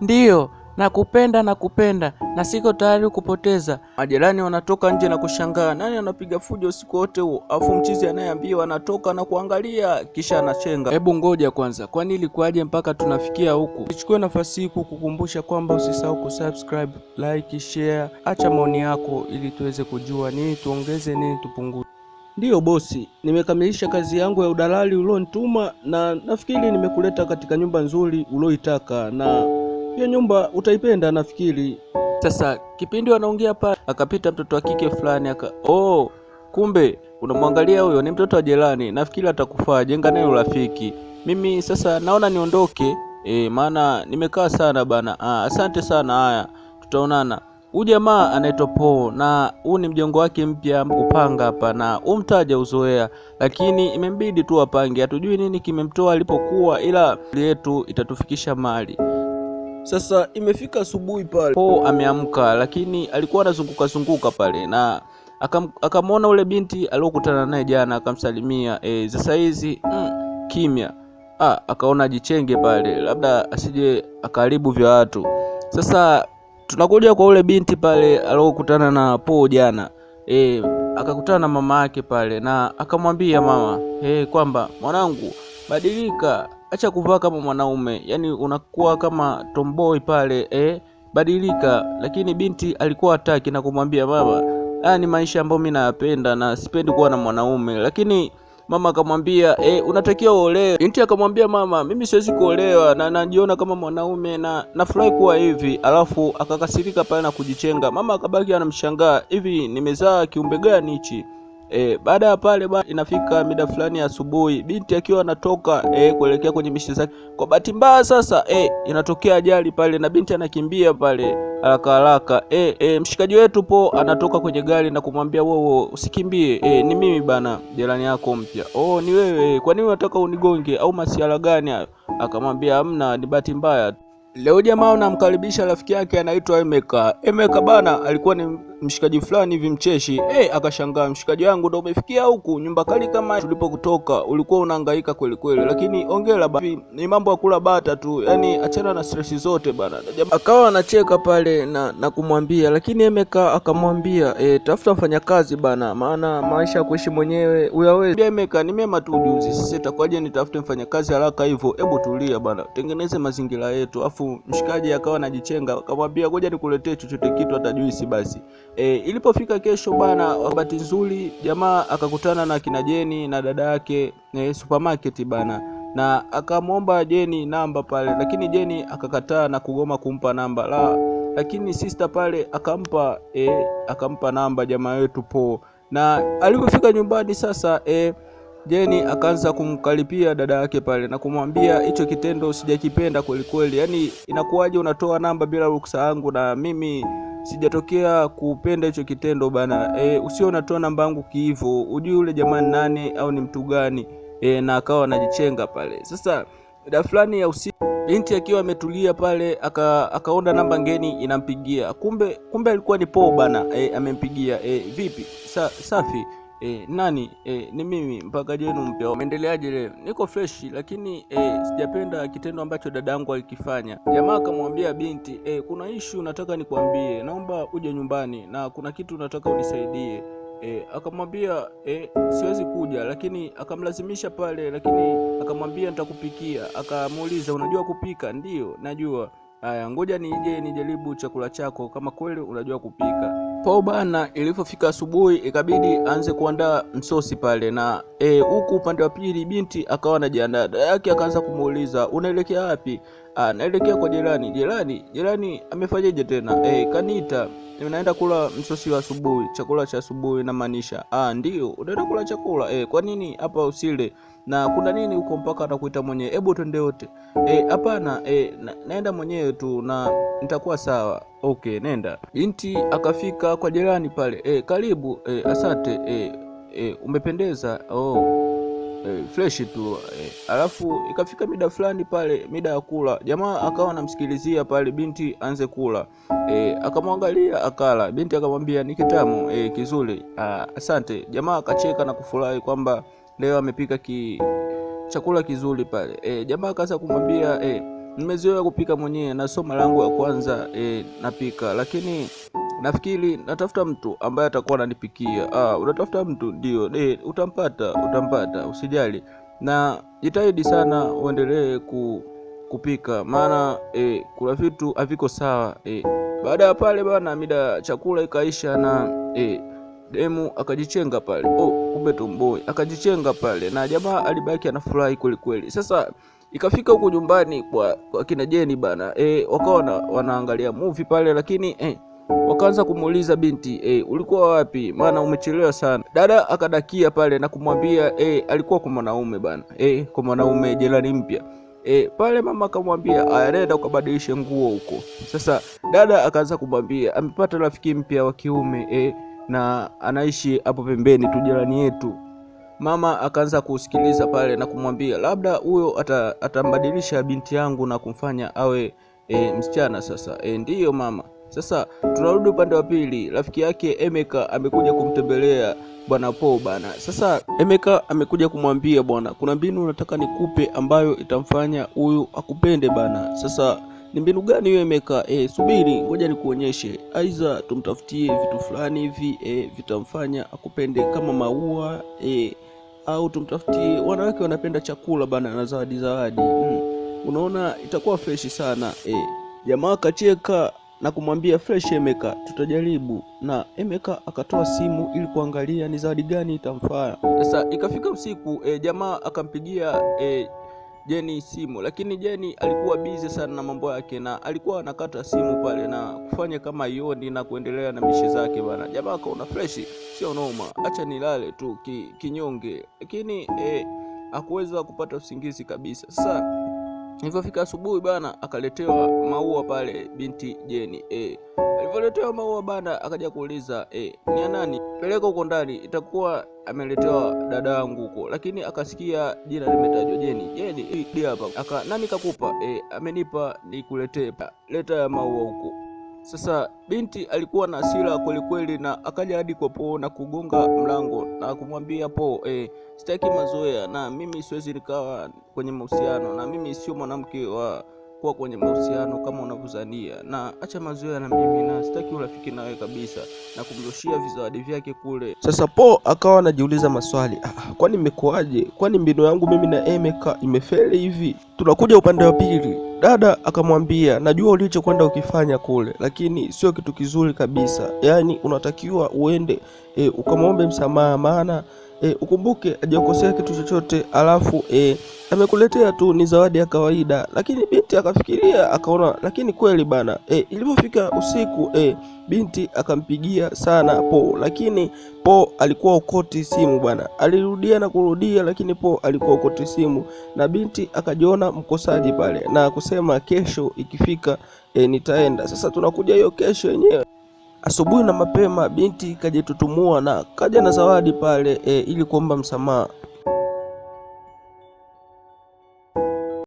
Ndiyo, nakupenda na siko tayari kupoteza. Majirani wanatoka nje na kushangaa, nani anapiga fujo usiku wote huo? Afu mchizi anayeambiwa anatoka na kuangalia kisha anachenga. Hebu ngoja kwanza, kwani ilikuwaje mpaka tunafikia huku? Nichukue nafasi hii kukukumbusha kwamba usisahau kusubscribe, like, share, acha maoni yako ili tuweze kujua nini tuongeze, nini tupunguze. Ndiyo bosi, nimekamilisha kazi yangu ya udalali ulionituma na nafikiri nimekuleta katika nyumba nzuri ulioitaka na hiyo nyumba utaipenda nafikiri. Sasa kipindi wanaongea pale akapita mtoto wa kike fulani kumbe unamwangalia huyo ni mtoto wa jirani, nafikiri atakufaa, jenga naye urafiki. Mimi sasa naona niondoke, maana nimekaa sana bana. Asante sana, haya tutaonana. Huyu jamaa anaitwa Po na huu ni mjongo wake mpya kupanga hapa, na umtaja uzoea, lakini imembidi tu apange. Hatujui nini kimemtoa alipokuwa, ila yetu itatufikisha mali. Sasa imefika asubuhi pale, Po ameamka, lakini alikuwa anazunguka pale na akamwona ule binti aliyokutana naye jana, akamsalimia. Sasa hizi kimya. Akaona ajichenge pale, labda asije akaribu vya watu. Sasa tunakuja kwa ule binti pale aliyokutana na Po jana. Akakutana na mama yake pale na akamwambia mama kwamba mwanangu, badilika, acha kuvaa kama mwanaume, yani unakuwa kama tomboy pale, badilika. Lakini binti alikuwa hataki na kumwambia mama, ni maisha ambayo mimi nayapenda na sipendi kuwa na mwanaume. Lakini mama akamwambia unatakiwa uolewe. Binti akamwambia mama, mimi siwezi kuolewa na najiona kama mwanaume na nafurahi kuwa hivi. Alafu akakasirika pale na kujichenga. Mama akabaki anamshangaa, hivi nimezaa kiumbe gani hichi? Baada ya pale inafika mida fulani ya asubuhi, binti akiwa anatoka kuelekea kwenye mishe zake. Kwa bahati mbaya sasa inatokea ajali pale na binti anakimbia pale haraka. Mshikaji wetu Po anatoka kwenye gari na kumwambia wewe usikimbie, ni mimi bana, jirani yako mpya. Ni wewe, kwa nini unataka unigonge au masiala gani hayo? Akamwambia hamna, ni bahati mbaya. Leo jamaa unamkaribisha rafiki yake anaitwa Emeka bana, alikuwa ni mshikaji fulani hivi mcheshi. Akashangaa, mshikaji wangu ndo umefikia huku, nyumba kali kama tulipokutoka ulikuwa unahangaika kweli kweli, lakini ongera ni mambo ya kula bata tu, yani achana na stress zote bana. Jamaa akawa anacheka pale na kumwambia, lakini Emeka akamwambia tafuta mfanyakazi bana, maana maisha ya kuishi mwenyewe uyawezi. Emeka, ni mema tu juzi, sasa itakuwaje nitafute mfanyakazi haraka hivyo? Hebu tulia bana, tengeneze mazingira yetu. Afu mshikaji akawa anajichenga, akamwambia ngoja nikuletee chochote kitu, hata juisi basi. Ilipofika kesho bana, bahati nzuri jamaa akakutana na kina Jeni na dada yake supermarket bana, na akamwomba Jeni namba pale, lakini Jeni akakataa na kugoma kumpa namba lakini sister pale akampa namba jamaa wetu Po. Na alipofika nyumbani sasa Jeni akaanza kumkaripia dada yake pale na kumwambia hicho kitendo sijakipenda kweli kweli, yani inakuwaje unatoa namba bila ruksa yangu, na mimi sijatokea kupenda hicho kitendo bana. Usio unatoa namba yangu kiivo, ujui yule jamani nani au ni mtu gani? Na akawa anajichenga pale. Sasa dada fulani ya usiku, binti akiwa ametulia pale akaona namba ngeni inampigia. Kumbe alikuwa ni Po bana, amempigia. Vipi? Safi. Nani? Ni mimi mpaka jenu mpya. Umeendeleaje leo? Niko fresh, lakini sijapenda kitendo ambacho dadangu alikifanya. Jamaa akamwambia binti, kuna issue nataka nikwambie, naomba uje nyumbani na kuna kitu nataka unisaidie. Akamwambia siwezi kuja, lakini akamlazimisha pale, lakini akamwambia nitakupikia. Akamuuliza unajua kupika? Ndiyo, najua. Haya, ngoja nije nijaribu chakula chako kama kweli unajua kupika. Po bana, ilipofika asubuhi ikabidi aanze kuandaa msosi pale, na huku upande wa pili binti akawa anajiandaa. Dada yake akaanza kumuuliza unaelekea wapi? Naelekea kwa jirani. Jirani amefanyaje tena? Kanita, naenda kula msosi wa asubuhi, chakula cha asubuhi na maanisha. Ndio, unaenda kula chakula? Kwa nini hapa usile? Na kuna nini huko mpaka anakuita mwenyewe? Hebu twende wote. Hapana, naenda mwenyewe tu na nitakuwa sawa. Okay, nenda. Binti akafika kwa jirani pale. Karibu. Asante. Umependeza. Fresh tu. Alafu ikafika mida fulani pale, mida ya kula. Jamaa akawa anamsikilizia pale binti anze kula. Akamwangalia akala. Binti akamwambia ni kitamu, kizuri. Asante. Jamaa akacheka na kufurahi kwamba leo amepika chakula kizuri pale. Jamaa akaanza kumwambia nimezoea kupika mwenyewe na sio mara yangu ya kwanza napika, lakini nafikiri natafuta mtu ambaye atakuwa ananipikia. Unatafuta mtu? Ndio. Utampata, usijali, na jitahidi sana uendelee kupika, maana kuna vitu haviko sawa. Baada ya pale bana, mida chakula ikaisha na demu akajichenga pale. Kumbe Tomboi akajichenga pale, na jamaa alibaki anafurahi kweli kweli. Sasa ikafika huko nyumbani kwa kina Jeni bana, wakawa wanaangalia movie pale, lakini wakaanza kumuuliza binti, ulikuwa wapi? Maana umechelewa sana. Dada akadakia pale na kumwambia alikuwa kwa mwanaume bana, kwa mwanaume jirani mpya. Pale mama akamwambia aya, nenda ukabadilishe nguo huko. Sasa dada akaanza kumwambia amepata rafiki mpya wa kiume na anaishi hapo pembeni tu, jirani yetu. Mama akaanza kusikiliza pale na kumwambia labda huyo atambadilisha binti yangu na kumfanya awe msichana. Sasa ndiyo mama. Sasa tunarudi upande wa pili. Rafiki yake Emeka amekuja kumtembelea bwana Po bana. Sasa Emeka amekuja kumwambia bwana, kuna mbinu nataka nikupe ambayo itamfanya huyu akupende bana. Sasa ni mbinu gani hiyo Emeka? Subiri ngoja nikuonyeshe. Aiza tumtafutie vitu fulani hivi vitamfanya akupende kama maua au tumtafutie, wanawake wanapenda chakula bana na zawadi. Unaona itakuwa fresh sana. Jamaa akacheka na kumwambia fresh Emeka, tutajaribu. Na Emeka akatoa simu ili kuangalia ni zawadi gani itamfaa. Sasa ikafika usiku, jamaa akampigia Jeni simu, lakini Jeni alikuwa busy sana na mambo yake, na alikuwa anakata simu pale na kufanya kama ioni na kuendelea na mishe zake bana. Jamaa akaona fresh, sio noma, acha nilale tu kinyonge, lakini hakuweza kupata usingizi kabisa. Sasa ilipofika asubuhi bana, akaletewa maua pale binti Jeni. Alipoletewa maua bana, akaja kuuliza ni ya nani? Peleka huko ndani, itakuwa ameletewa dada yangu huko. Lakini akasikia jina limetajwa Jeni. Jeni hapa. Nani kakupa? Amenipa nikuletee. Leta ya maua huko. Sasa binti alikuwa na hasira kweli kweli, na akaja hadi kwa Po na kugonga mlango na kumwambia Po, sitaki mazoea, na mimi siwezi nikawa kwenye mahusiano, na mimi sio mwanamke wa kuwa kwenye mahusiano kama unavyozania, na acha mazoea na mimi, na sitaki urafiki nawe kabisa, na kumrushia vizawadi vyake kule. Sasa Po akawa anajiuliza maswali, kwani imekuaje? Kwani mbinu yangu mimi na Emeka imefeli hivi? Tunakuja upande wa pili. Dada akamwambia, najua ulichokwenda ukifanya kule, lakini sio kitu kizuri kabisa. Yaani unatakiwa uende ukamwombe msamaha, maana ukumbuke hajakosea kitu chochote, alafu amekuletea tu ni zawadi ya kawaida. Lakini binti akafikiria akaona, lakini kweli bana. Ilipofika usiku binti akampigia sana Po, lakini Po alikuwa ukoti simu bana. Alirudia na kurudia, lakini Po alikuwa ukoti simu, na binti akajiona mkosaji pale na kusema kesho ikifika nitaenda. Sasa tunakuja hiyo kesho yenyewe. Asubuhi na mapema binti kajitutumua na kaja na zawadi pale ili kuomba msamaha.